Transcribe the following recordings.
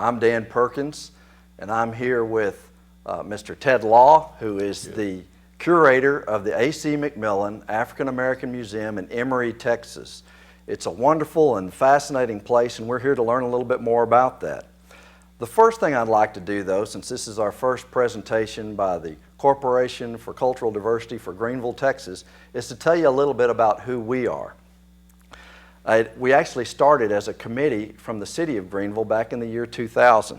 I'm Dan Perkins, and I'm here with Mr. Ted Law, who is the curator of the A.C. McMillan African American Museum in Emory, Texas. It's a wonderful and fascinating place, and we're here to learn a little bit more about that. The first thing I'd like to do, though, since this is our first presentation by the Corporation for Cultural Diversity for Greenville, Texas, is to tell you a little bit about who we are. We actually started as a committee from the city of Greenville back in the year 2000,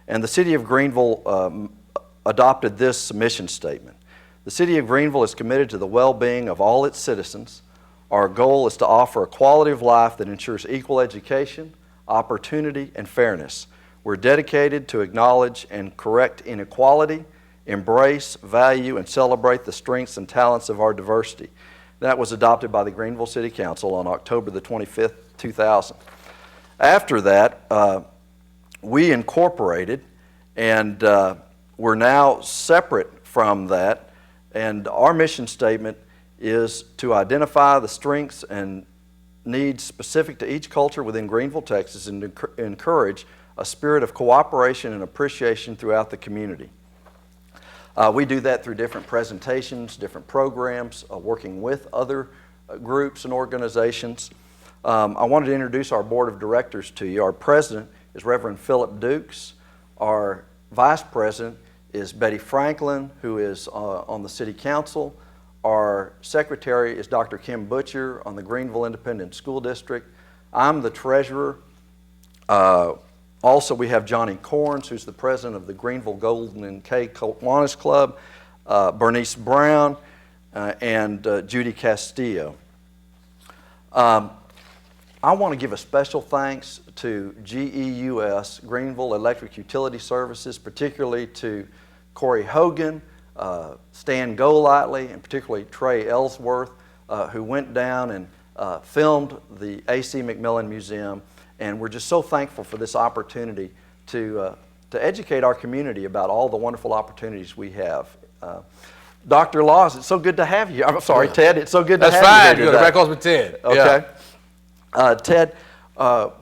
and the city of Greenville adopted this mission statement. The city of Greenville is committed to the well-being of all its citizens. Our goal is to offer a quality of life that ensures equal education, opportunity, and fairness. We're dedicated to acknowledge and correct inequality, embrace, value, and celebrate the strengths and talents of our diversity. That was adopted by the Greenville City Council on October the 25th, 2000. After that, we incorporated, and we're now separate from that, and our mission statement is to identify the strengths and needs specific to each culture within Greenville, Texas, and encourage a spirit of cooperation and appreciation throughout the community. We do that through different presentations, different programs, working with other groups and organizations. I wanted to introduce our board of directors to you. Our president is Reverend Philip Dukes. Our vice president is Betty Franklin, who is on the city council. Our secretary is Dr. Kim Butcher on the Greenville Independent School District. I'm the treasurer. Also, we have Johnny Corns, who's the president of the Greenville Golden and K Kiwanis Club, Bernice Brown, and Judy Castillo. I want to give a special thanks to GEUS, Greenville Electric Utility Services, particularly to Corey Hogan, Stan Golightly, and particularly Trey Ellsworth, who went down and filmed the A.C. McMillan Museum. And we're just so thankful for this opportunity to educate our community about all the wonderful opportunities we have. Dr. Laws, it's so good to have you. I'm sorry, Ted, it's so good to have you. That's fine. You're back on with Ted. Okay. Yeah. Ted,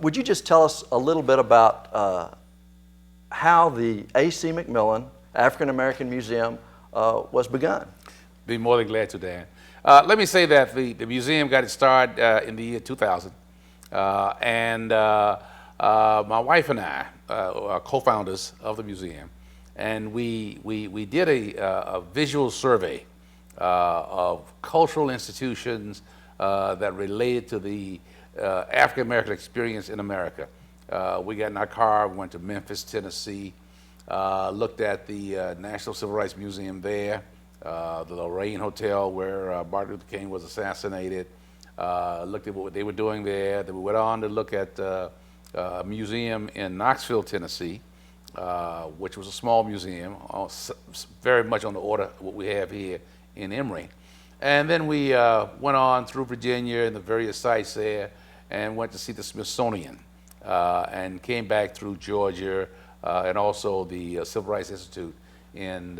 would you just tell us a little bit about how the A.C. McMillan African American Museum was begun? Be more than glad to, Dan. Let me say that the museum got its start in the year 2000. My wife and I are co-founders of the museum, and we did a visual survey of cultural institutions that related to the African American experience in America. We got in our car, went to Memphis, Tennessee, looked at the National Civil Rights Museum there, the Lorraine Hotel where Martin Luther King was assassinated. Looked at what they were doing there. Then we went on to look at a museum in Knoxville, Tennessee, which was a small museum, very much on the order of what we have here in Emory. And then we went on through Virginia and the various sites there and went to see the Smithsonian and came back through Georgia and also the Civil Rights Institute in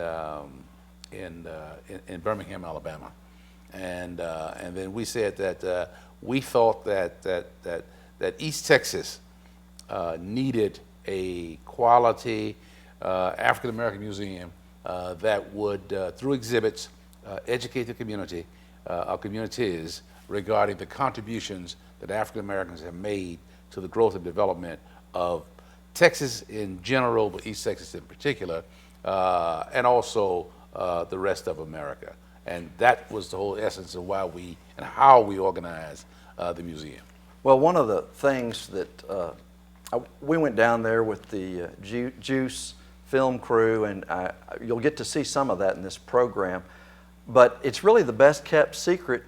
Birmingham, Alabama. And then we said that we thought that East Texas needed a quality African American museum that would, through exhibits, educate the community, our communities, regarding the contributions that African Americans have made to the growth and development of Texas in general, but East Texas in particular, and also the rest of America. And that was the whole essence of why we and how we organized the museum. Well, one of the things that we went down there with the Juice film crew, and you'll get to see some of that in this program, but it's really the best kept secret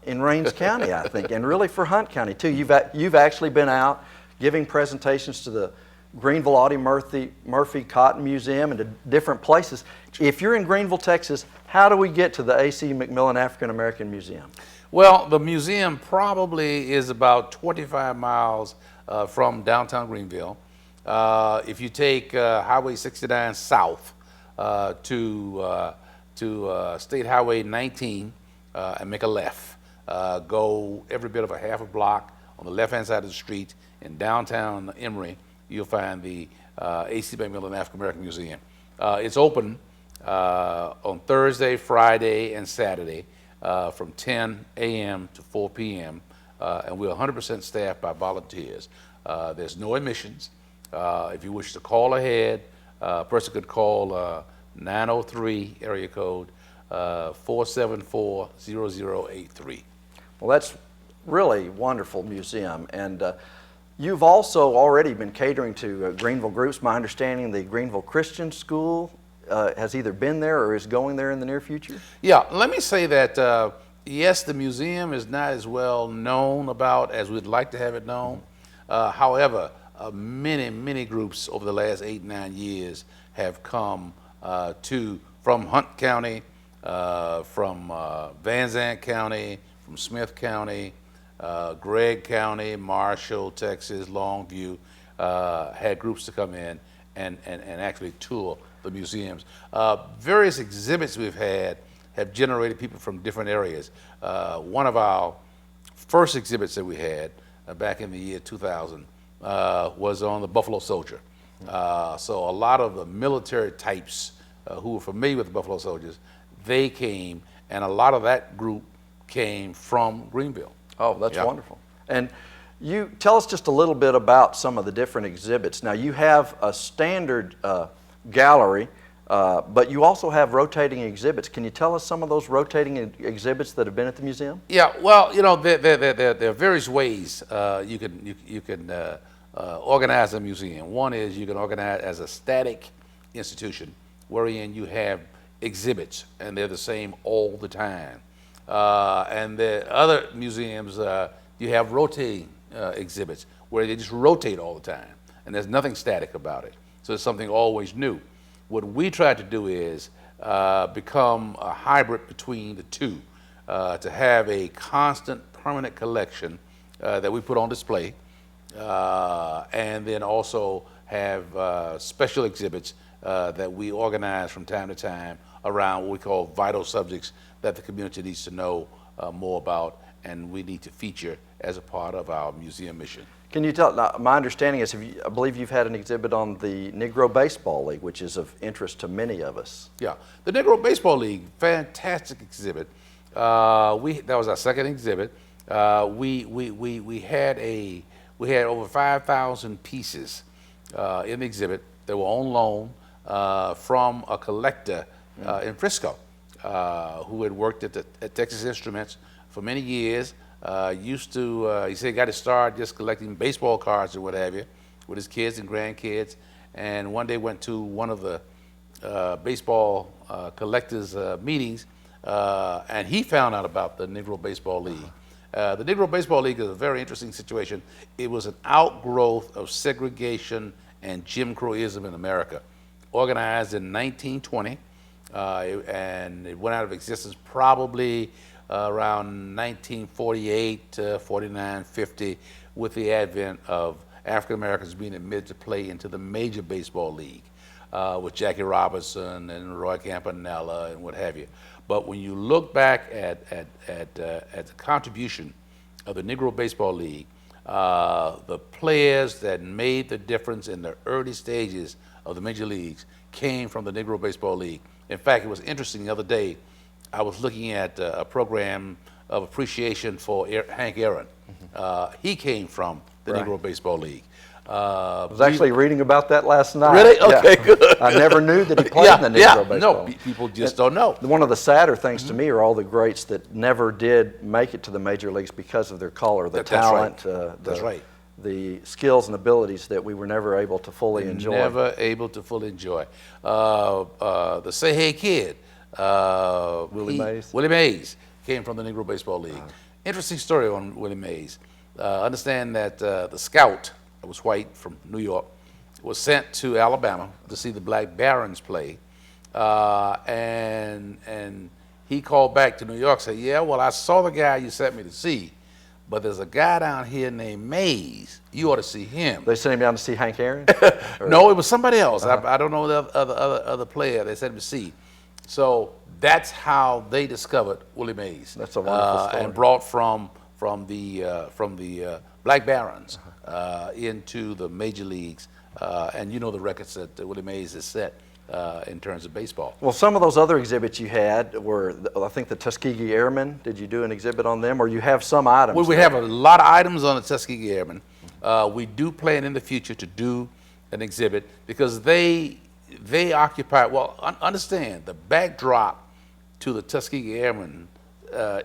in Rains County, I think, and really for Hunt County too. You've actually been out giving presentations to the Greenville Audie Murphy Cotton Museum and to different places. If you're in Greenville, Texas, how do we get to the A.C. McMillan African American Museum? Well, the museum probably is about 25 miles from downtown Greenville. If you take Highway 69 south to State Highway 19 and make a left, go every bit of a half a block on the left-hand side of the street in downtown Emory, you'll find the A.C. McMillan African American Museum. It's open on Thursday, Friday, and Saturday from 10 a.m. to 4 p.m. And we're 100% staffed by volunteers. There's no admissions. If you wish to call ahead, a person could call 903 area code 474-0083. Well, that's really wonderful museum. And you've also already been catering to Greenville groups. My understanding, the Greenville Christian School has either been there or is going there in the near future? Yeah, let me say that, yes, the museum is not as well known about as we'd like to have it known. However, many groups over the last 8-9 years have come from Hunt County, from Van Zandt County, from Smith County, Gregg County, Marshall, Texas, Longview, had groups to come in and actually tour the museums. Various exhibits we've had have generated people from different areas. One of our first exhibits that we had back in the year 2000 was on the Buffalo Soldier. So a lot of the military types who were familiar with the Buffalo Soldiers, they came, and a lot of that group came from Greenville. Oh, that's wonderful. And you tell us just a little bit about some of the different exhibits. Now, you have a standard gallery, but you also have rotating exhibits. Can you tell us some of those rotating exhibits that have been at the museum? Yeah, well, you know, there are various ways you can organize a museum. One is you can organize as a static institution, wherein you have exhibits, and they're the same all the time. And the other museums, you have rotating exhibits, where they just rotate all the time, and there's nothing static about it. So it's something always new. What we try to do is become a hybrid between the two, to have a constant, permanent collection that we put on display, and then also have special exhibits that we organize from time to time around what we call vital subjects that the community needs to know more about, and we need to feature as a part of our museum mission. Can you tell, now, my understanding is, I believe you've had an exhibit on the Negro Baseball League, which is of interest to many of us. Yeah, the Negro Baseball League, fantastic exhibit. That was our second exhibit. We had over 5,000 pieces in the exhibit that were on loan from a collector in Frisco who had worked at Texas Instruments for many years. He said he got to start just collecting baseball cards or what have you with his kids and grandkids, and one day went to one of the baseball collectors meetings, and he found out about the Negro Baseball League. The Negro Baseball League is a very interesting situation. It was an outgrowth of segregation and Jim Crowism in America, organized in 1920, and it went out of existence probably around 1948 to 49, 50, with the advent of African Americans being admitted to play into the major baseball league with Jackie Robinson and Roy Campanella and what have you. But when you look back at the contribution of the Negro Baseball League, the players that made the difference in the early stages of the major leagues came from the Negro Baseball League. In fact, it was interesting the other day, I was looking at a program of appreciation for Hank Aaron. He came from the Negro Baseball League. I was actually reading about that last night. Really? Okay, good. I never knew that he played in the Negro Baseball. No, people just don't know. One of the sadder things to me are all the greats that never did make it to the major leagues because of their color, the talent, That's right. The skills and abilities that we were never able to fully enjoy. Never able to fully enjoy. The Say Hey Kid, Willie Mays came from the Negro Baseball League. Interesting story on Willie Mays. Understand that the scout that was white from New York was sent to Alabama to see the Black Barons play, and he called back to New York and said, yeah, well, I saw the guy you sent me to see, but there's a guy down here named Mays. You ought to see him. They sent him down to see Hank Aaron? No, it was somebody else. I don't know the other player they sent him to see. So that's how they discovered Willie Mays. That's a wonderful story. And brought from the Black Barons into the major leagues And you know the records that Willie Mays has set in terms of baseball. Well, some of those other exhibits you had were, I think, the Tuskegee Airmen. Did you do an exhibit on them, or you have some items? Well, we have a lot of items on the Tuskegee Airmen. We do plan in the future to do an exhibit because they occupy, well, understand the backdrop to the Tuskegee Airmen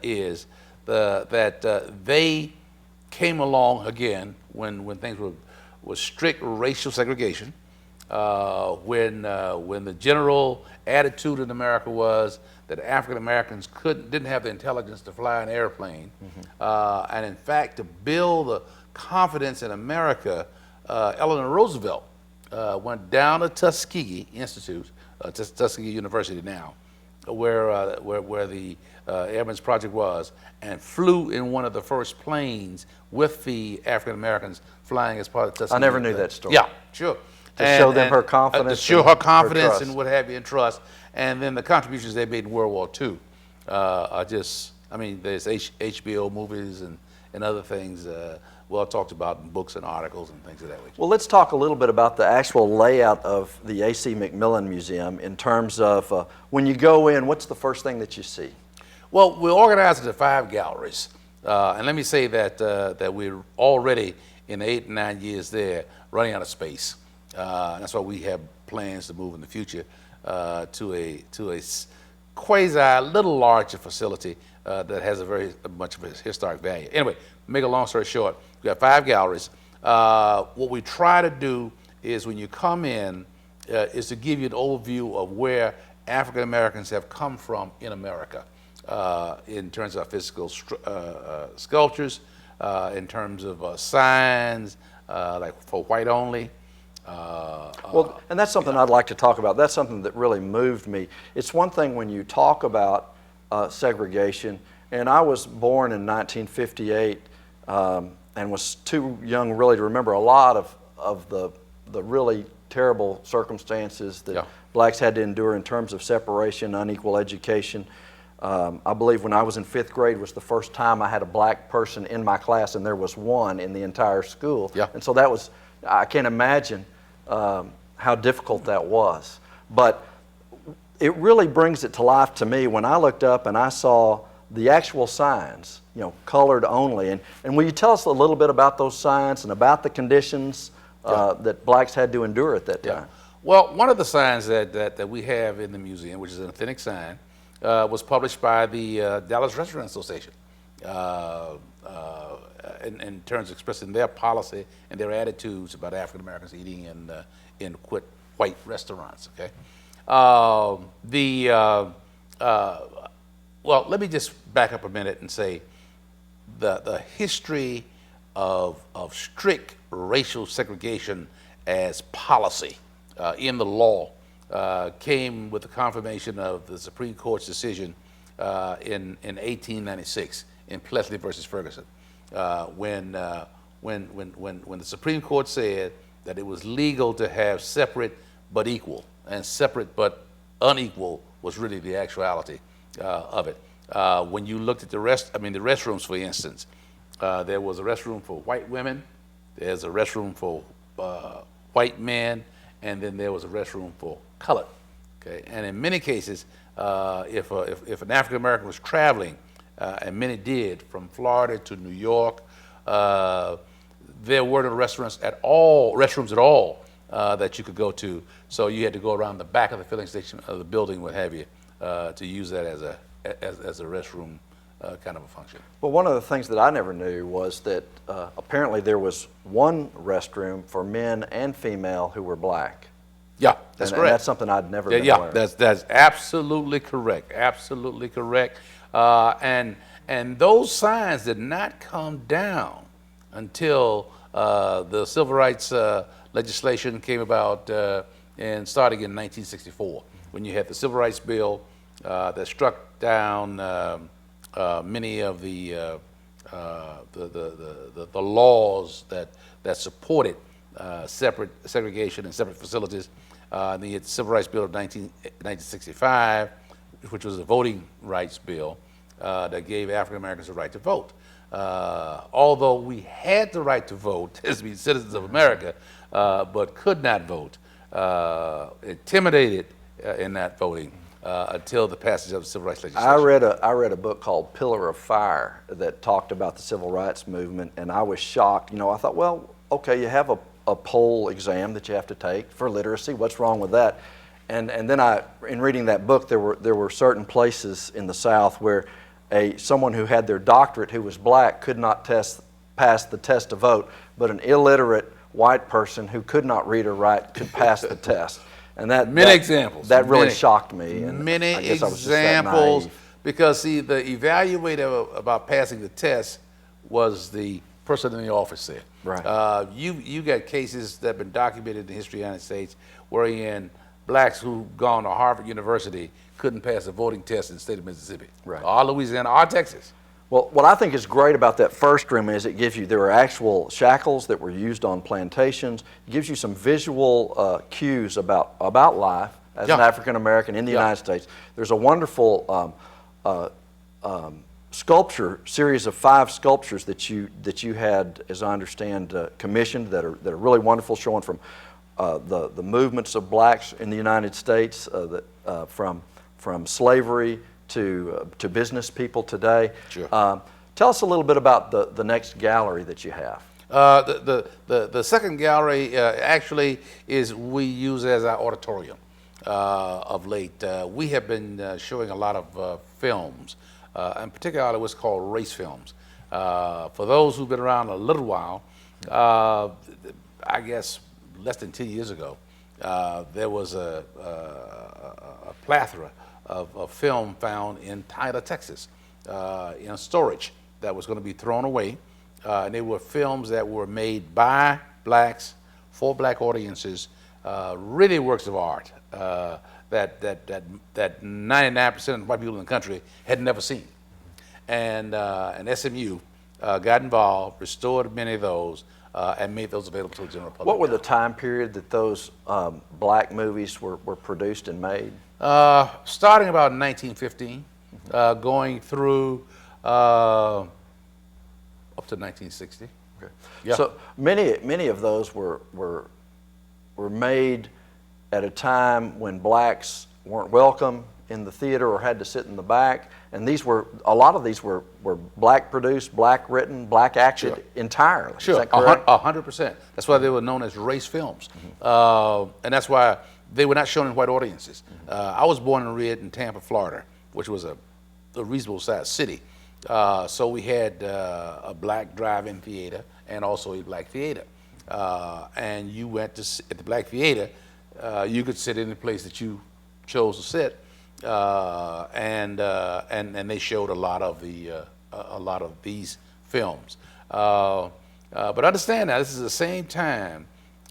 is that they came along again when things were strict racial segregation, when the general attitude in America was that African Americans didn't have the intelligence to fly an airplane, and in fact to build the confidence in America, Eleanor Roosevelt went down to Tuskegee Institute, Tuskegee University now, where the Airmen's Project was, and flew in one of the first planes with the African Americans flying as part of Tuskegee. I never knew that story. Yeah, sure. To show them her confidence. To show her confidence trust. and what have you, and trust. And then the contributions they made in World War II are just, I mean, there's HBO movies and other things well talked about in books and articles and things of that nature. Well, let's talk a little bit about the actual layout of the A.C. McMillan Museum in terms of when you go in, what's the first thing that you see? Well, we're organized into 5 galleries. And let me say that we're already in 8 and 9 years there running out of space. That's why we have plans to move in the future to a quasi, a little larger facility that has a very much of a historic value. Anyway, make a long story short, we got 5 galleries. What we try to do is when you come in, is to give you an overview of where African Americans have come from in America in terms of physical sculptures, in terms of signs, like for white only. Well, and that's something I'd like to talk about. That's something that really moved me. It's one thing when you talk about segregation, and I was born in 1958 and was too young really to remember a lot of the really terrible circumstances that blacks had to endure in terms of separation, unequal education. I believe when I was in 5th grade was the first time I had a black person in my class, and there was one in the entire school. Yeah. And so that was, I can't imagine how difficult that was. But it really brings it to life to me when I looked up and I saw the actual signs, you know, colored only. And will you tell us a little bit about those signs and about the conditions that blacks had to endure at that time? Well, one of the signs that we have in the museum, which is an authentic sign, was published by the Dallas Restaurant Association in terms of expressing their policy and their attitudes about African Americans eating in quit white restaurants. Okay, well, let me just back up a minute and say the history of strict racial segregation as policy in the law came with the confirmation of the Supreme Court's decision in 1896 in Plessy versus Ferguson, when the Supreme Court said that it was legal to have separate but equal, and separate but unequal was really the actuality of it. When you looked at the restrooms, for instance, there was a restroom for white women, there's a restroom for white men, and then there was a restroom for colored. Okay, and in many cases, if an African American was traveling, and many did, from Florida to New York, there were no restrooms at all that you could go to. So you had to go around the back of the filling station of the building, what have you, to use that as a restroom kind of a function. Well, one of the things that I never knew was that apparently there was one restroom for men and female who were black. Yeah, that's correct. And that's something I'd never been aware of. That's absolutely correct. Absolutely correct. And those signs did not come down until the civil rights legislation came about and starting in 1964, when you had the Civil Rights Bill that struck down many of the laws that supported separate segregation and separate facilities. The Civil Rights Bill of 1965, which was a voting rights bill that gave African Americans the right to vote. although we had the right to vote as being citizens of America, but could not vote, intimidated in not voting until the passage of the civil rights legislation. I read a book called Pillar of Fire that talked about the civil rights movement, and I was shocked. You know, I thought, well, okay, you have a poll exam that you have to take for literacy. What's wrong with that? And then in reading that book, there were certain places in the South where someone who had their doctorate who was black could not pass the test to vote, but an illiterate white person who could not read or write could pass the test. And many examples. That really shocked me. And many I guess I was just that examples, naive. because see, the evaluator about passing the test was the person in the office there. Right. You got cases that have been documented in the history of the United States wherein blacks who've gone to Harvard University couldn't pass a voting test in the state of Mississippi, Right. or Louisiana, or Texas. Well, what I think is great about that first room is it gives you, there are actual shackles that were used on plantations. It gives you some visual cues about life as an African American in the United States. There's a wonderful sculpture series of 5 sculptures that you had, as I understand, commissioned that are really wonderful, showing from the movements of blacks in the United States, from slavery to business people today. Sure. Tell us a little bit about the next gallery that you have. The second gallery actually is we use as our auditorium of late. We have been showing a lot of films, in particular what's called race films. For those who've been around a little while, I guess less than 10 years ago, there was a plethora of film found in Tyler, Texas, in storage that was going to be thrown away. And they were films that were made by blacks, for black audiences, really works of art that 99% of white people in the country had never seen. And SMU got involved, restored many of those, and made those available to the general public. What were the time period that those black movies were produced and made? Starting about 1915, going through up to 1960. Okay. Yeah. So many of those were made at a time when blacks weren't welcome in the theater or had to sit in the back, and a lot of these were black produced, black written, black acted entirely. Sure, Is that correct? 100%. That's why they were known as race films, and that's why they were not shown in white audiences. I was born and reared in Tampa, Florida, which was a reasonable sized city. So we had a black drive-in theater and also a black theater. And you went to at the black theater, you could sit in the place that you chose to sit, and they showed a lot of these films. But understand now, this is the same time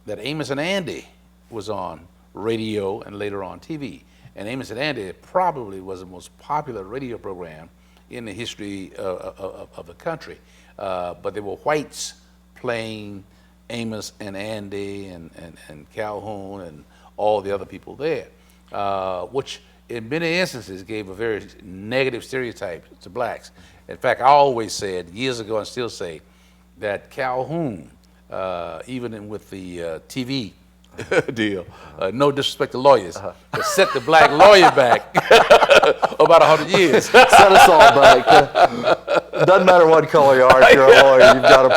that Amos and Andy was on radio and later on TV. And Amos and Andy probably was the most popular radio program in the history of the country. But there were whites playing Amos and Andy and Calhoun and all the other people there, which in many instances gave a very negative stereotype to blacks. In fact, I always said years ago and still say that Calhoun, even with the TV deal, no disrespect to lawyers, but set the black lawyer back about 100 years. Set us all back. Doesn't matter what color you are, if you're a lawyer, you've got a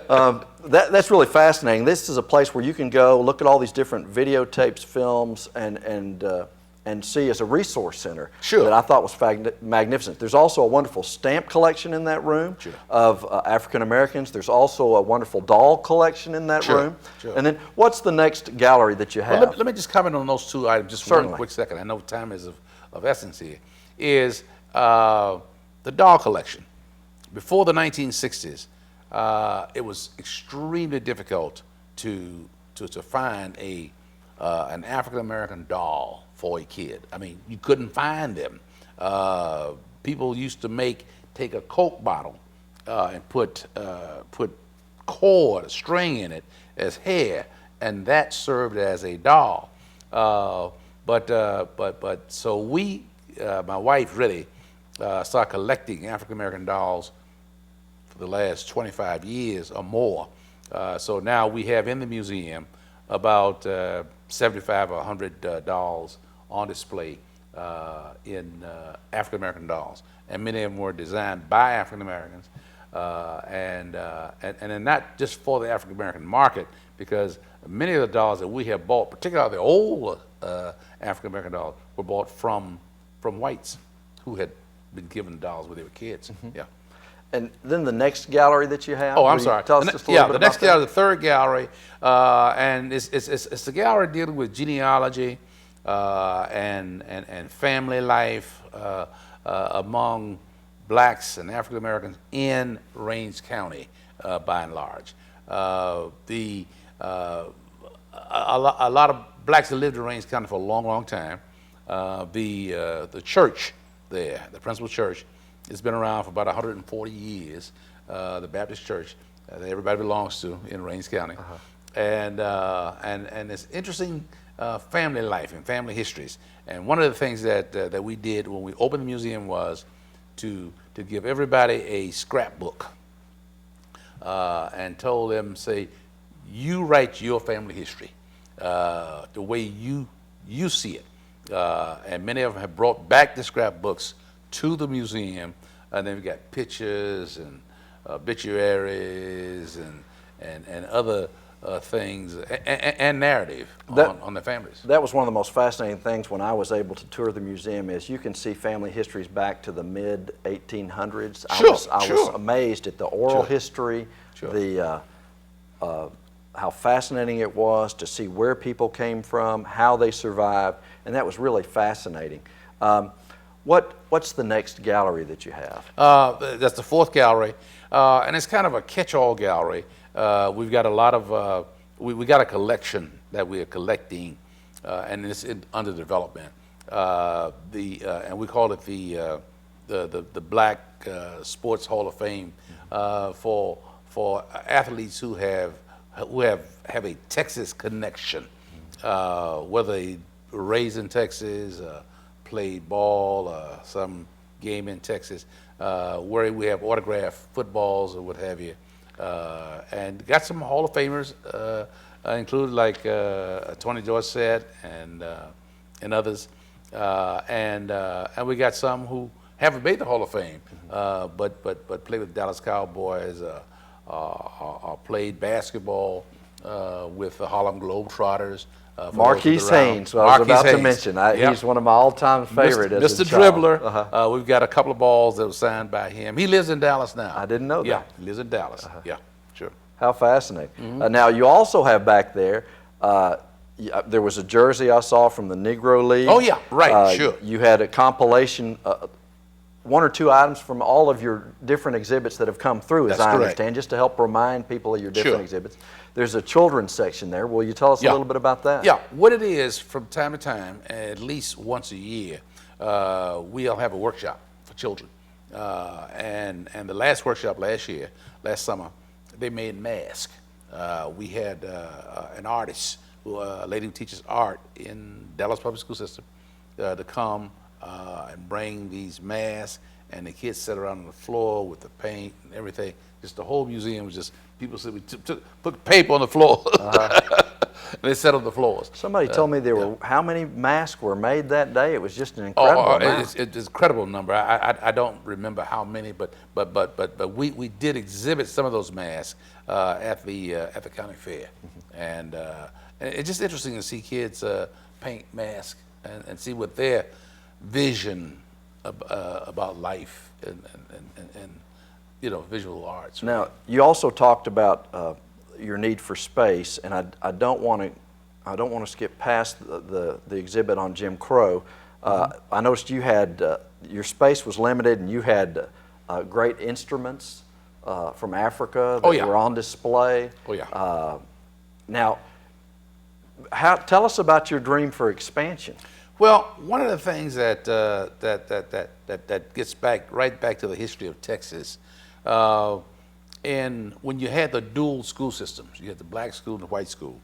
problem. That's really fascinating. This is a place where you can go look at all these different videotapes, films, and see as a resource center. Sure. That I thought was magnificent. There's also a wonderful stamp collection in that room. Sure. Of African Americans. There's also a wonderful doll collection in that Sure. room. Sure. And then what's the next gallery that you have? Well, let me just comment on those two items just Certainly. one quick second. I know time is of essence here. Is the doll collection. Before the 1960s, it was extremely difficult to find an African American doll for a kid. I mean, you couldn't find them. People used to take a Coke bottle and put cord, a string in it as hair, and that served as a doll. But so we, my wife really, started collecting African American dolls the last 25 years or more. So now we have in the museum about 75 or 100 dolls on display in African American dolls, and many of them were designed by African Americans, and then not just for the African American market, because many of the dolls that we have bought, particularly the old African American dolls, were bought from whites who had been given dolls when they were kids. Yeah. And then the next gallery that you have? Oh, I'm will you sorry. Tell us just a little bit the about next that? gallery, the third gallery, and it's a gallery dealing with genealogy and family life among blacks and African Americans in Rains County, by and large. A lot of blacks have lived in Rains County for a long, long time. The church there, the principal church, has been around for about 140 years. The Baptist church that everybody belongs to in Rains County, and it's interesting family life and family histories. And one of the things that we did when we opened the museum was to give everybody a scrapbook and told them, say, you write your family history the way you see it. And many of them have brought back the scrapbooks to the museum, and then we got pictures and obituaries and other things and narrative on the families. That was one of the most fascinating things when I was able to tour the museum, is you can see family histories back to the mid 1800s. I was amazed at the oral history, the how fascinating it was to see where people came from, how they survived, and that was really fascinating. What's the next gallery that you have? That's the fourth gallery, and it's kind of a catch-all gallery. We've got a lot of we got a collection that we are collecting, and it's under development. And we call it the Black Sports Hall of Fame for athletes who have a Texas connection, whether they were raised in Texas, played ball, some game in Texas, where we have autographed footballs or what have you, and got some Hall of Famers, included like Tony Dorsett and others, and we got some who haven't made the Hall of Fame, but played with the Dallas Cowboys, or played basketball with the Harlem Globetrotters. Marquise Haynes, I was about to mention. He's one of my all-time favorites. Mr. Dribbler. We've got a couple of balls that were signed by him. He lives in Dallas now. I didn't know that. Yeah, he lives in Dallas. Yeah, sure. How fascinating. Now, you also have back there, there was a jersey I saw from the Negro League. Oh, yeah, right, sure. You had a compilation, one or two items from all of your different exhibits that have come through, as I understand, just to help remind people of your different exhibits. There's a children's section there. Will you tell us a little bit about that? Yeah, what it is, from time to time, at least once a year, we'll have a workshop for children. And the last workshop last summer, they made masks. We had an artist, a lady who teaches art in Dallas Public School System, to come and bring these masks, and the kids sat around on the floor with the paint and everything. Just the whole museum was just, people said we put paper on the floor. They sat on the floors. Somebody told me there were, how many masks were made that day? It was just an incredible amount. It's an incredible number. I don't remember how many, but we did exhibit some of those masks at the county fair, and it's just interesting to see kids paint masks and see what their vision about life and visual arts. Now, you also talked about your need for space, and I don't want to skip past the exhibit on Jim Crow. I noticed you had your space was limited, and you had great instruments from Africa that were on display. Oh yeah. Now, tell us about your dream for expansion. Well, one of the things that gets right back to the history of Texas, and when you had the dual school systems, you had the black school and the white school,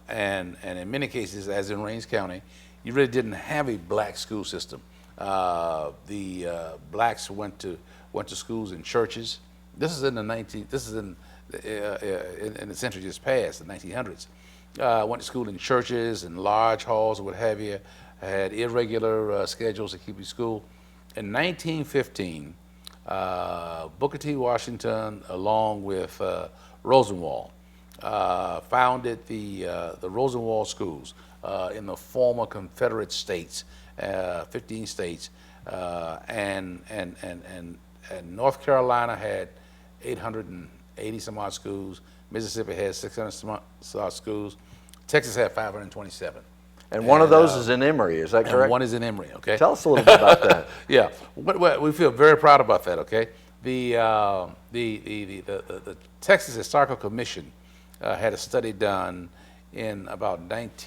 and in many cases, as in Rains County, you really didn't have a black school system. The blacks went to schools in churches, This is in the 19. This is in the century just past, the 1900s. Went to school in churches and large halls or what have you. Had irregular schedules to keep you school. In 1915, Booker T. Washington, along with Rosenwald, founded the Rosenwald schools in the former Confederate states, 15 states, and North Carolina had 880 some odd schools. Mississippi had 600 some odd schools. Texas had 527. And one of those is in Emory, is that correct? And one is in Emory, okay? Tell us a little bit about that. Yeah, we feel very proud about that, okay? The Texas Historical Commission had a study done in about about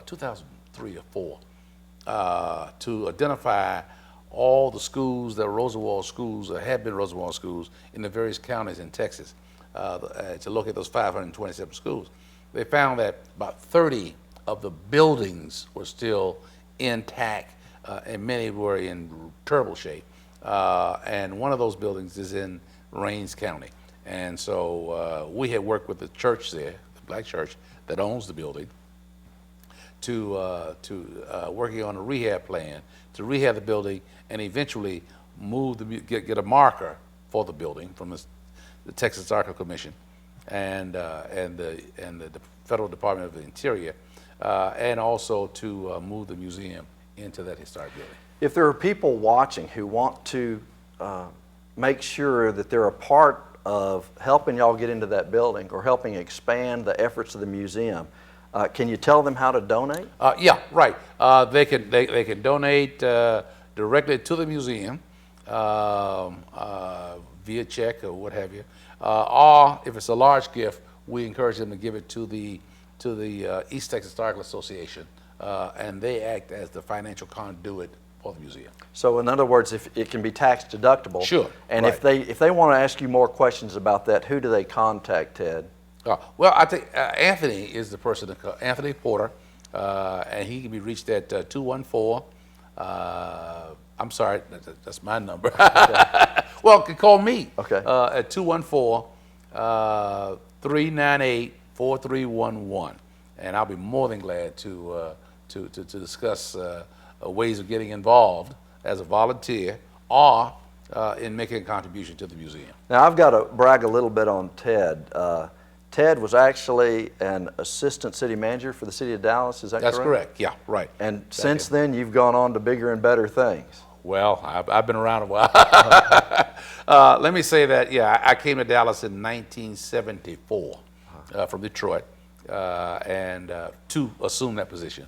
2003 or 4, to identify all the schools that were Roosevelt schools or had been Roosevelt schools in the various counties in Texas, to look at those 527 schools. They found that about 30 of the buildings were still intact, and many were in terrible shape. And one of those buildings is in Rains County. And so we had worked with the church there, the black church that owns the building, to working on a rehab plan to rehab the building and eventually get a marker for the building from the Texas Historical Commission and the Federal Department of the Interior, and also to move the museum into that historic building. If there are people watching who want to make sure that they're a part of helping y'all get into that building or helping expand the efforts of the museum, can you tell them how to donate? Yeah, right. They can donate directly to the museum via check or what have you, or if it's a large gift, we encourage them to give it to the East Texas Historical Association, and they act as the financial conduit for the museum. So in other words, if it can be tax deductible. Sure. And right. if they want to ask you more questions about that, who do they contact, Ted? Well, I think Anthony is the person to call, Anthony Porter, and he can be reached at 214. I'm sorry, that's my number. Okay. Well, you can call me. Okay. At 214-398-4311, and I'll be more than glad to discuss ways of getting involved as a volunteer or in making a contribution to the museum. Now, I've got to brag a little bit on Ted. Ted was actually an assistant city manager for the city of Dallas, is that correct? That's correct, yeah, right. And since then, you've gone on to bigger and better things. Well, I've been around a while. Let me say that, yeah, I came to Dallas in 1974 from Detroit, and to assume that position,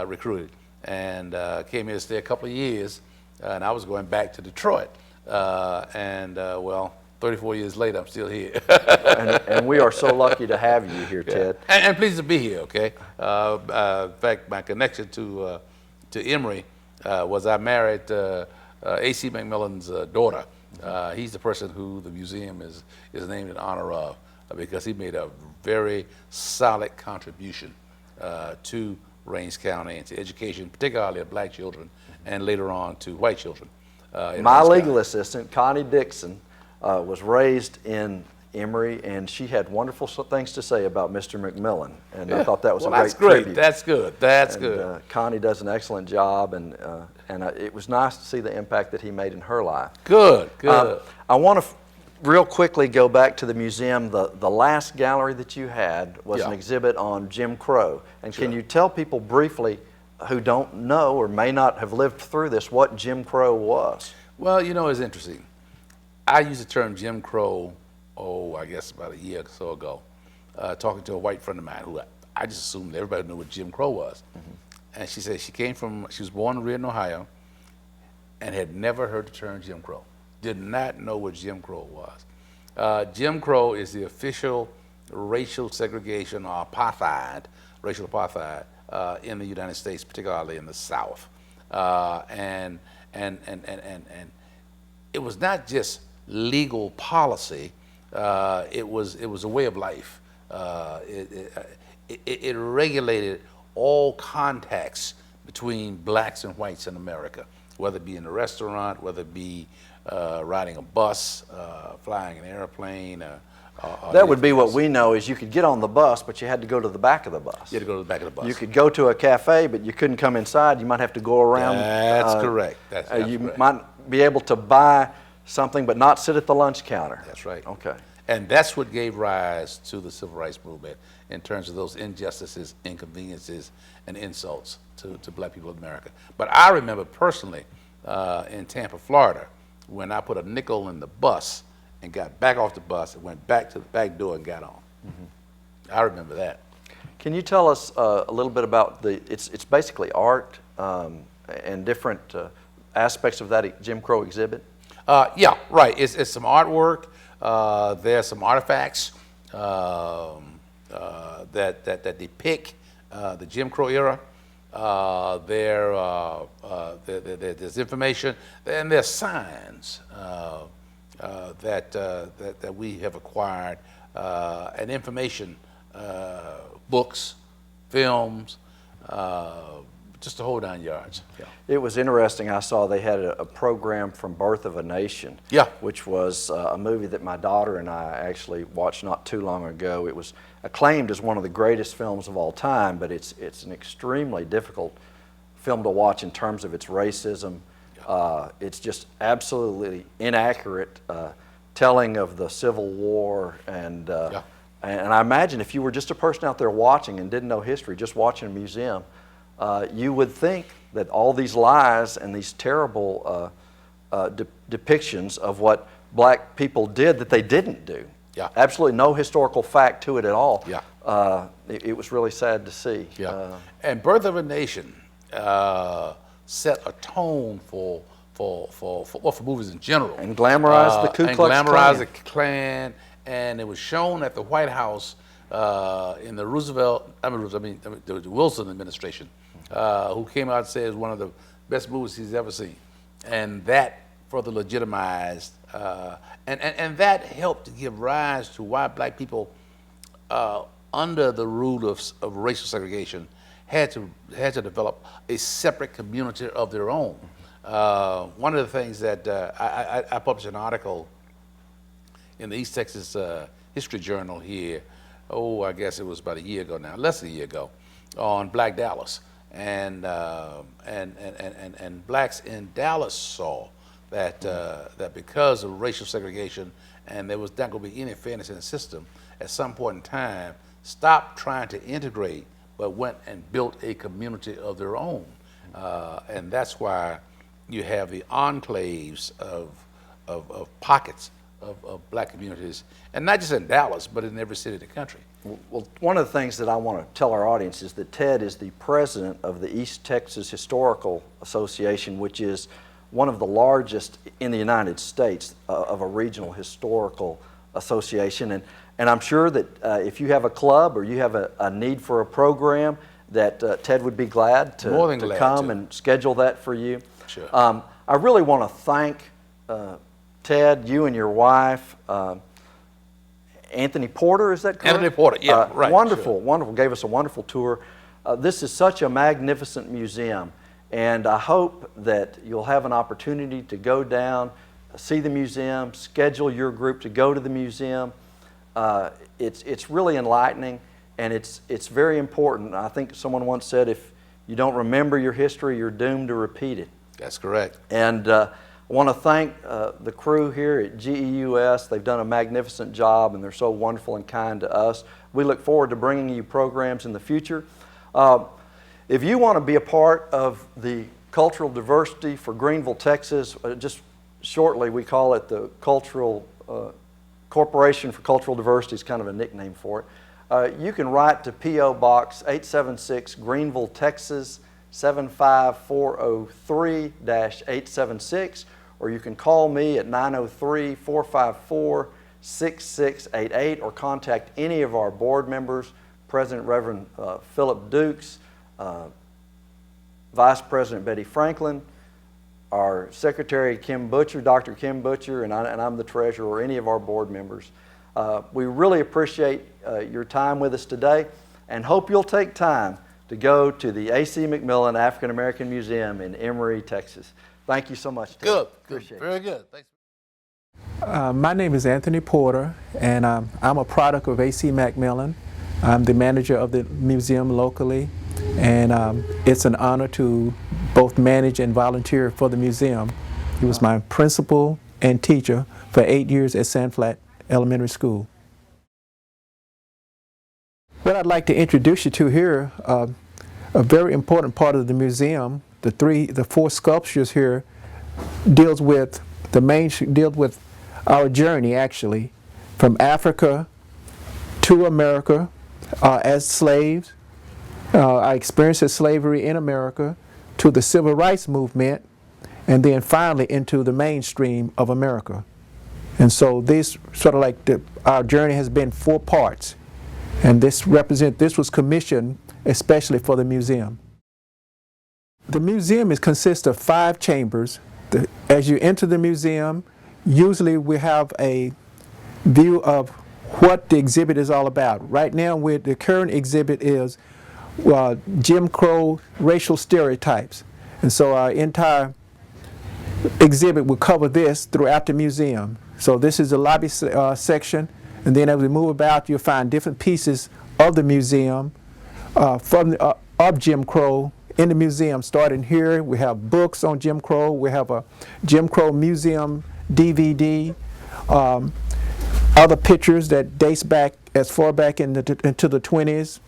recruited, and came here to stay a couple of years, and I was going back to Detroit, well, 34 years later, I'm still here. and we are so lucky to have you here, Ted. And pleased to be here, okay? In fact, my connection to Emory was I married A.C. McMillan's daughter. He's the person who the museum is named in honor of, because he made a very solid contribution to Rains County and to education, particularly of black children, and later on to white children. My legal assistant, Connie Dixon, was raised in Emory, and she had wonderful things to say about Mr. McMillan, and I thought that was a great tribute. That's good. That's good. Connie does an excellent job, and it was nice to see the impact that he made in her life. Good, good. I want to real quickly go back to the museum. The last gallery that you had was an exhibit on Jim Crow, and can you tell people briefly who don't know or may not have lived through this what Jim Crow was? Well, you know, it's interesting. I used the term Jim Crow, I guess about a year or so ago, talking to a white friend of mine who I just assumed everybody knew what Jim Crow was. Mm-hmm. And she said she was born and reared in Ohio and had never heard the term Jim Crow. Did not know what Jim Crow was. Jim Crow is the official racial segregation or racial apartheid in the United States, particularly in the South. And it was not just legal policy, it was a way of life. It regulated all contacts between blacks and whites in America, whether it be in a restaurant, whether it be riding a bus, flying an airplane. That would be what we know is you could get on the bus, but you had to go to the back of the bus. You had to go to the back of the bus. You could go to a cafe, but you couldn't come inside. You might have to go around. That's correct. That's you correct. might be able to buy something, but not sit at the lunch counter. That's right. Okay. And that's what gave rise to the civil rights movement in terms of those injustices, inconveniences, and insults to black people in America. But I remember personally in Tampa, Florida, when I put a nickel in the bus and got back off the bus and went back to the back door and got on. I remember that. Can you tell us a little bit about it's basically art and different aspects of that Jim Crow exhibit? Yeah, right. It's some artwork. There's some artifacts that depict the Jim Crow era. There's information, and there's signs that we have acquired, and information, books, films, just the whole 9 yards. Yeah. It was interesting. I saw they had a program from Birth of a Nation, Yeah. which was a movie that my daughter and I actually watched not too long ago. It was acclaimed as one of the greatest films of all time, but it's an extremely difficult film to watch in terms of its racism. It's just absolutely inaccurate telling of the Civil War, and I imagine if you were just a person out there watching and didn't know history, just watching a museum, you would think that all these lies and these terrible depictions of what black people did that they didn't do. Yeah. Absolutely no historical fact to it at all. Yeah. It was really sad to see. Yeah. And Birth of a Nation set a tone for movies in general. And glamorized the Ku Klux Klan. And glamorized the Klan. And it was shown at the White House in the the Wilson administration, who came out and said it was one of the best movies he's ever seen. And that further legitimized, and that helped to give rise to why black people, under the rule of racial segregation, had to develop a separate community of their own. One of the things that I published an article in the East Texas History Journal here, I guess it was about a year ago now, less than a year ago, on Black Dallas, and blacks in Dallas saw that that because of racial segregation and there was not going to be any fairness in the system, at some point in time, stopped trying to integrate, but went and built a community of their own, and that's why you have the enclaves of pockets of black communities, and not just in Dallas, but in every city in the country. Well, one of the things that I want to tell our audience is that Ted is the president of the East Texas Historical Association, which is one of the largest in the United States of a regional historical association. And I'm sure that if you have a club or you have a need for a program, that Ted would be glad to come and schedule that for you. Sure. I really want to thank Ted, you and your wife, Anthony Porter, is that correct? Anthony Porter, yeah, right. Wonderful, sure. Wonderful. Gave us a wonderful tour. This is such a magnificent museum, and I hope that you'll have an opportunity to go down, see the museum, schedule your group to go to the museum. It's really enlightening, and it's very important. I think someone once said, if you don't remember your history, you're doomed to repeat it. That's correct. And I want to thank the crew here at GEUS. They've done a magnificent job, and they're so wonderful and kind to us. We look forward to bringing you programs in the future. If you want to be a part of the cultural diversity for Greenville, Texas, just shortly we call it the Corporation for Cultural Diversity is kind of a nickname for it. You can write to P.O. Box 876, Greenville, Texas, 75403-876, or you can call me at 903-454-6688, or contact any of our board members, President Reverend Philip Dukes, Vice President Betty Franklin, our Secretary Kim Butcher, Dr. Kim Butcher, and I'm the treasurer, or any of our board members. We really appreciate your time with us today, and hope you'll take time to go to the A.C. McMillan African American Museum in Emory, Texas. Thank you so much, Ted. Good. Appreciate it. Very good. Thanks. My name is Anthony Porter, and I'm a product of AC McMillan. I'm the manager of the museum locally, and it's an honor to both manage and volunteer for the museum. He was my principal and teacher for 8 years at Sand Flat Elementary School. What I'd like to introduce you to here, a very important part of the museum, the four sculptures here, deals with our journey, actually, from Africa to America as slaves, our experience of slavery in America, to the civil rights movement, and then finally into the mainstream of America. And so this sort of like our journey has been 4 parts, and this was commissioned especially for the museum. The museum consists of 5 chambers. As you enter the museum, usually we have a view of what the exhibit is all about. Right now, the current exhibit is Jim Crow racial stereotypes. And so our entire exhibit will cover this throughout the museum. So this is the lobby section, and then as we move about, you'll find different pieces of the museum of Jim Crow in the museum. Starting here, we have books on Jim Crow. We have a Jim Crow museum DVD, other pictures that dates back as far back into the 20s.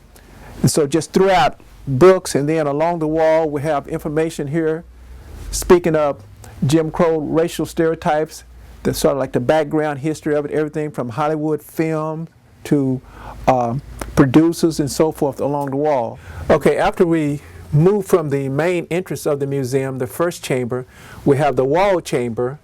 And so just throughout books, and then along the wall we have information here speaking of Jim Crow racial stereotypes. That's sort of like the background history of it, everything from Hollywood film to producers and so forth along the wall. Okay, after we move from the main entrance of the museum, the first chamber, we have the wall chamber.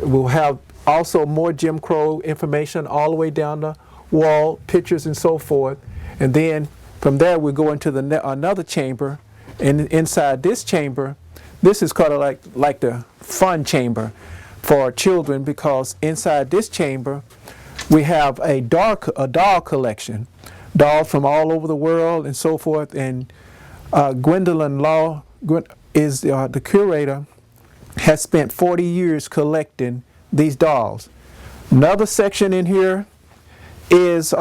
We'll have also more Jim Crow information all the way down the wall, pictures and so forth. And then from there we go into another chamber, and inside this chamber, this is kind of like the fun chamber for children, because inside this chamber we have a doll collection, dolls from all over the world and so forth. And Gwendolyn Law is the curator, has spent 40 years collecting these dolls. Another section in here is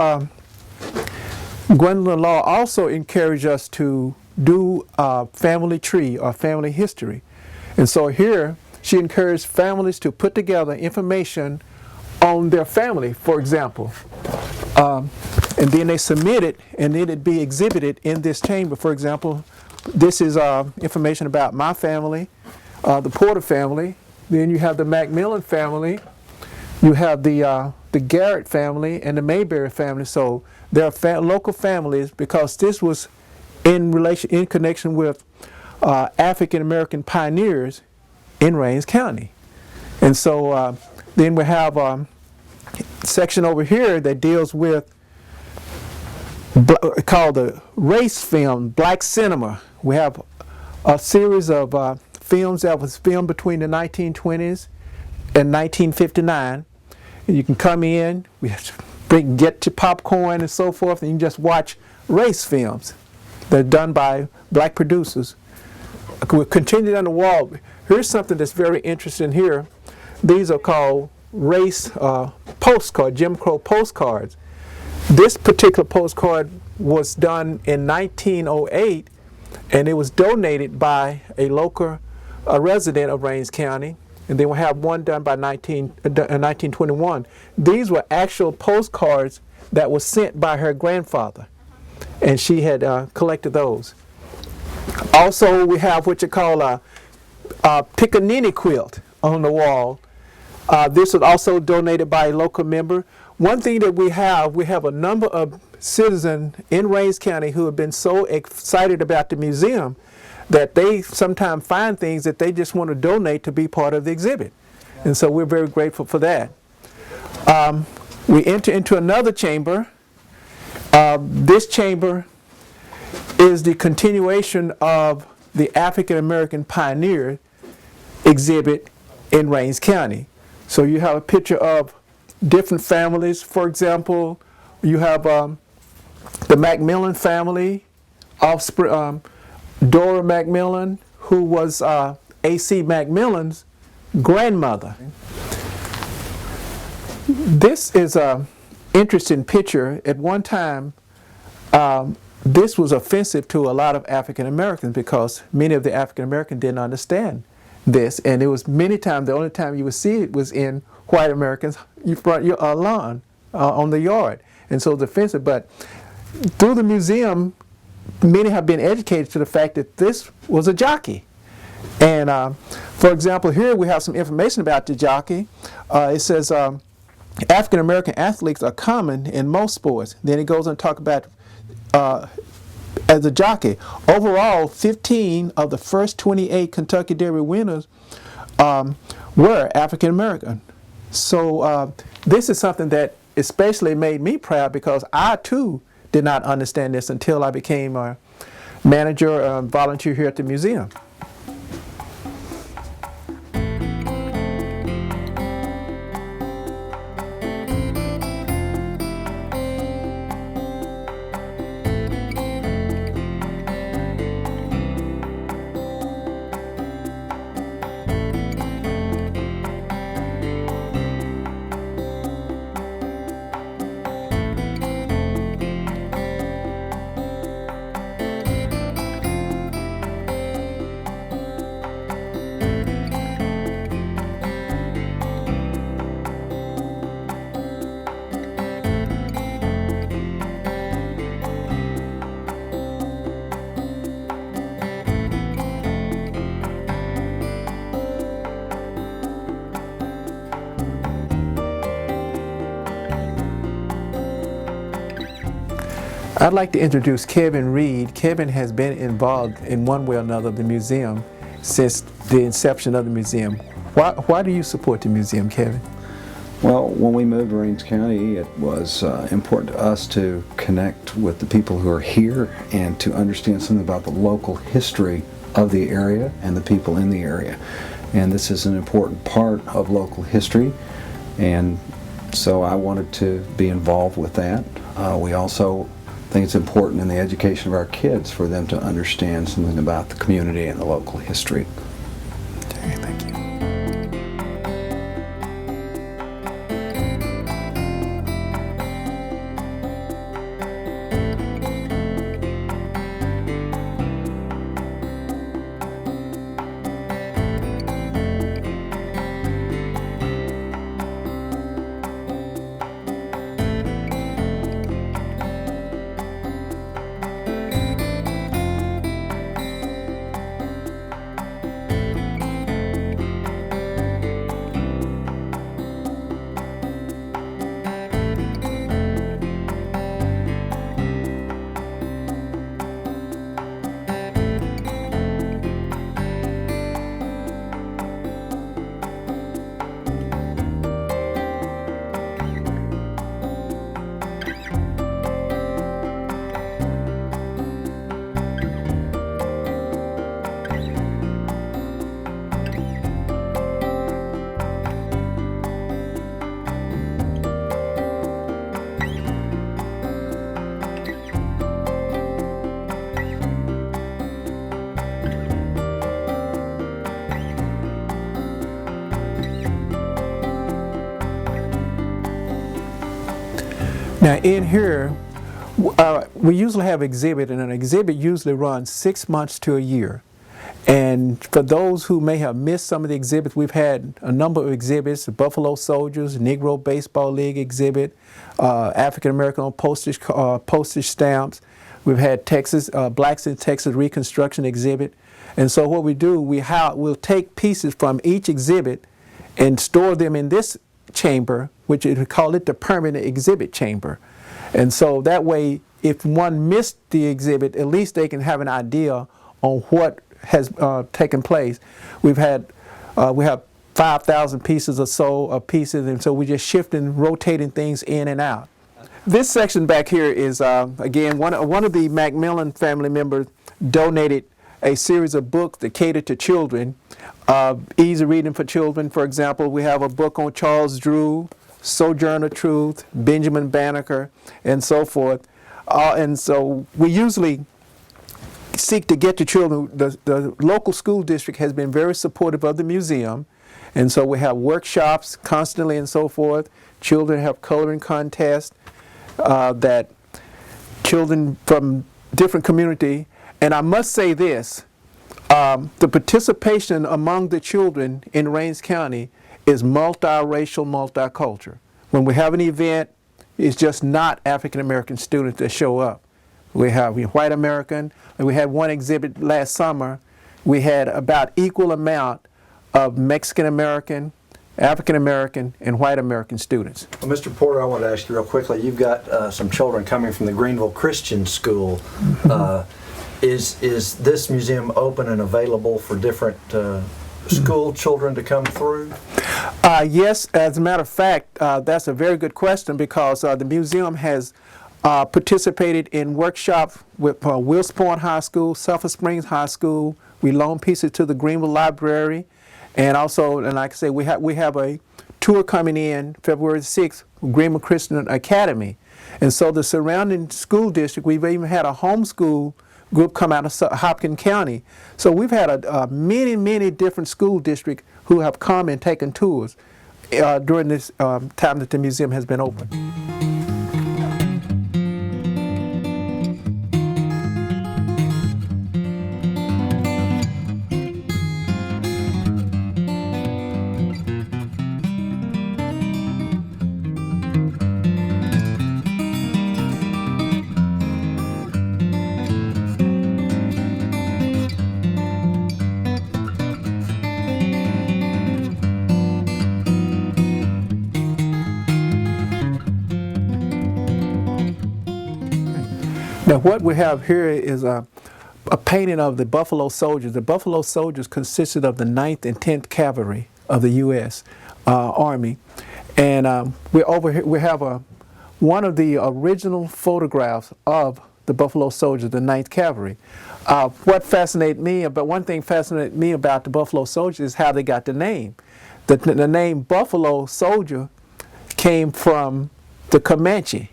Gwendolyn Law also encouraged us to do a family tree or family history. And so here she encouraged families to put together information on their family, for example. And then they submit it, and then it'd be exhibited in this chamber. For example, this is information about my family, the Porter family. Then you have the McMillan family. You have the Garrett family and the Mayberry family. So there are local families, because this was in connection with African American pioneers in Rains County. And so then we have a section over here that deals with called the race film, black cinema. We have a series of films that was filmed between the 1920s and 1959. And you can come in, get your popcorn and so forth, and you can just watch race films that are done by black producers. We'll continue on the wall. Here's something that's very interesting here. These are called race postcards, Jim Crow postcards. This particular postcard was done in 1908, and it was donated by a local resident of Rains County. And then we'll have one done by 1921. These were actual postcards that were sent by her grandfather, and she had collected those. Also, we have what you call a pickaninny quilt on the wall. This was also donated by a local member. One thing that we have a number of citizens in Rains County who have been so excited about the museum that they sometimes find things that they just want to donate to be part of the exhibit. And so we're very grateful for that. We enter into another chamber. This chamber is the continuation of the African American pioneer exhibit in Rains County. So you have a picture of different families. For example, you have the McMillan family, offspring, Dora McMillan, who was A.C. McMillan's grandmother. This is a interesting picture. At one time, this was offensive to a lot of African Americans because many of the African Americans didn't understand this, and it was many times the only time you would see it was in white Americans' front your lawn on the yard, and so it's offensive. But through the museum, many have been educated to the fact that this was a jockey. And for example, here we have some information about the jockey. It says African American athletes are common in most sports. Then it goes on to talk about as a jockey. Overall, 15 of the first 28 Kentucky Derby winners were African American. So this is something that especially made me proud because I too did not understand this until I became a manager, volunteer here at the museum. I'd like to introduce Kevin Reed. Kevin has been involved in one way or another of the museum since the inception of the museum. Why do you support the museum, Kevin? Well, when we moved to Rains County, it was important to us to connect with the people who are here and to understand something about the local history of the area and the people in the area. And this is an important part of local history, and so I wanted to be involved with that. We also think it's important in the education of our kids for them to understand something about the community and the local history. Okay, thank you. Now in here, we usually have exhibit, and an exhibit usually runs 6 months to a year. And for those who may have missed some of the exhibits, we've had a number of exhibits: the Buffalo Soldiers, Negro Baseball League exhibit, African American postage stamps. We've had Texas Blacks in Texas Reconstruction exhibit. And so what we do, we'll take pieces from each exhibit and store them in this chamber, which we call it the permanent exhibit chamber. And so that way, if one missed the exhibit, at least they can have an idea on what has taken place. We have 5,000 pieces or so of pieces, and so we're just shifting, rotating things in and out. This section back here is, again, one of the McMillan family members donated a series of books that cater to children, easy reading for children. For example, we have a book on Charles Drew, Sojourner Truth, Benjamin Banneker, and so forth. And so we usually seek to get to children. The local school district has been very supportive of the museum, And so we have workshops constantly and so forth. Children have coloring contests that children from different community. And I must say this, the participation among the children in Rains County is multiracial, multicultural. When we have an event, it's just not African American students that show up. We have white American, and we had one exhibit last summer. We had about equal amount of Mexican American, African American, and white American students. Well, Mr. Porter, I want to ask you real quickly. You've got some children coming from the Greenville Christian School. Is this museum open and available for different school children to come through? Yes, as a matter of fact, that's a very good question, because the museum has participated in workshops with Wills Point High School, Sulphur Springs High School. We loan pieces to the Greenville Library, and also, and like I say, we have a tour coming in February 6th, Greenville Christian Academy. And so the surrounding school district, we've even had a homeschool group come out of Hopkins County. So we've had many different school districts who have come and taken tours during this time that the museum has been open. Now what we have here is a painting of the Buffalo Soldiers. The Buffalo Soldiers consisted of the 9th and 10th Cavalry of the U.S. Army. And we're over here, we have one of the original photographs of the Buffalo Soldiers, the 9th Cavalry. What fascinated me, but one thing fascinated me about the Buffalo Soldiers is how they got the name. The name Buffalo Soldier came from the Comanche.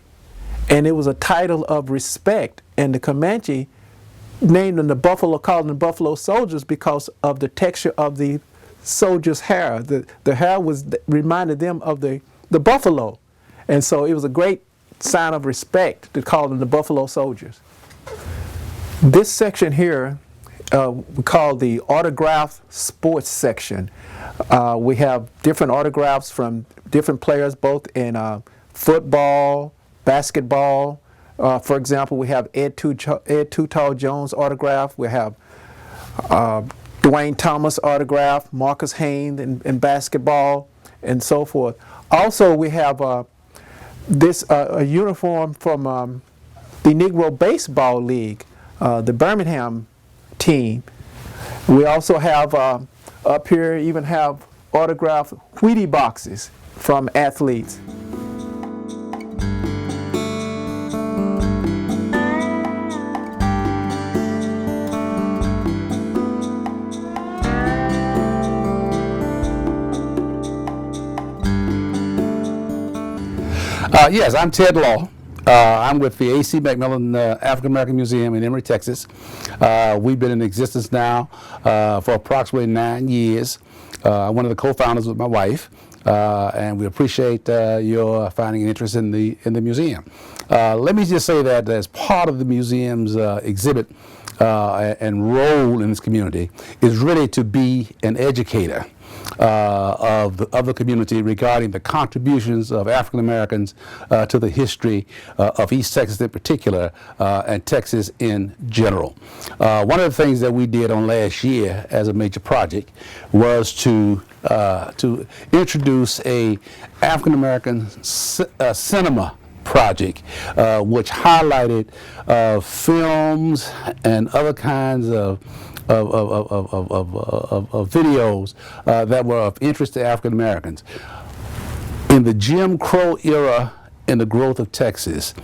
And it was a title of respect, and the Comanche named them called them the Buffalo Soldiers because of the texture of the soldiers' hair. The hair reminded them of the buffalo, and so it was a great sign of respect to call them the Buffalo Soldiers. This section here we call the autograph sports section. We have different autographs from different players, both in football, basketball. For example, we have Ed Too Tall Jones autograph. We have Dwayne Thomas autograph, Marcus Haynes in basketball, and so forth. Also, we have a uniform from the Negro Baseball League, the Birmingham team. We also have up here even have autographed Wheatie boxes from athletes. Yes, I'm Ted Law. I'm with the A.C. McMillan African American Museum in Emory, Texas. We've been in existence now for approximately 9 years. I'm one of the co-founders with my wife, and we appreciate your finding an interest in the museum. Let me just say that as part of the museum's exhibit and role in this community is really to be an educator of the community regarding the contributions of African Americans to the history of East Texas in particular, and Texas in general. One of the things that we did on last year as a major project was to introduce a African American cinema project, which highlighted films and other kinds of videos that were of interest to African Americans. In the Jim Crow era, in the growth of Texas,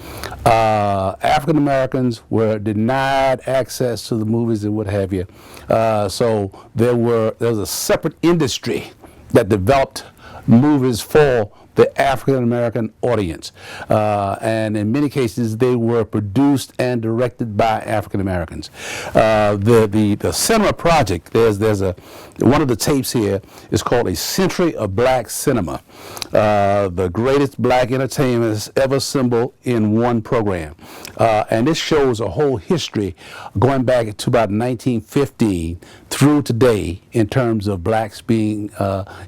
African Americans were denied access to the movies and what have you. So there was a separate industry that developed movies for the African American audience. And in many cases, they were produced and directed by African Americans. The Cinema Project, there's one of the tapes here is called A Century of Black Cinema, the greatest black entertainers ever assembled in one program. And this shows a whole history going back to about 1915 through today in terms of blacks being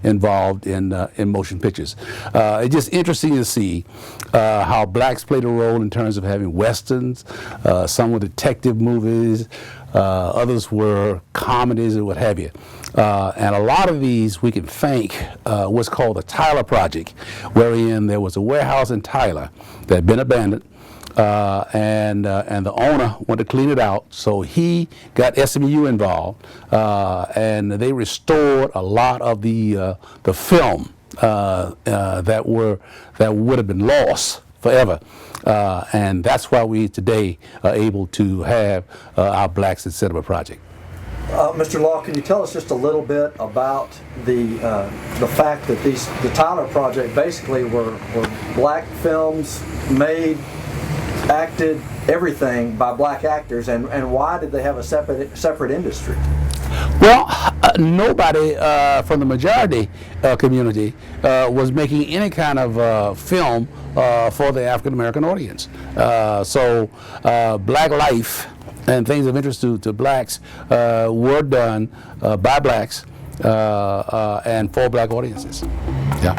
involved in motion pictures. It's just interesting to see how blacks played a role in terms of having westerns, some were detective movies, others were comedies and what have you. And a lot of these we can thank what's called the Tyler Project, wherein there was a warehouse in Tyler that had been abandoned, and the owner wanted to clean it out, so he got SMU involved, and they restored a lot of the film that would have been lost forever. And that's why we today are able to have our Blacks in Cinema Project. Mr. Law, can you tell us just a little bit about the fact that the Tyler Project basically were black films made, acted, everything by black actors, and why did they have a separate industry? Well, nobody from the majority community was making any kind of film for the African American audience. So black life and things of interest to blacks were done by blacks and for black audiences. Yeah.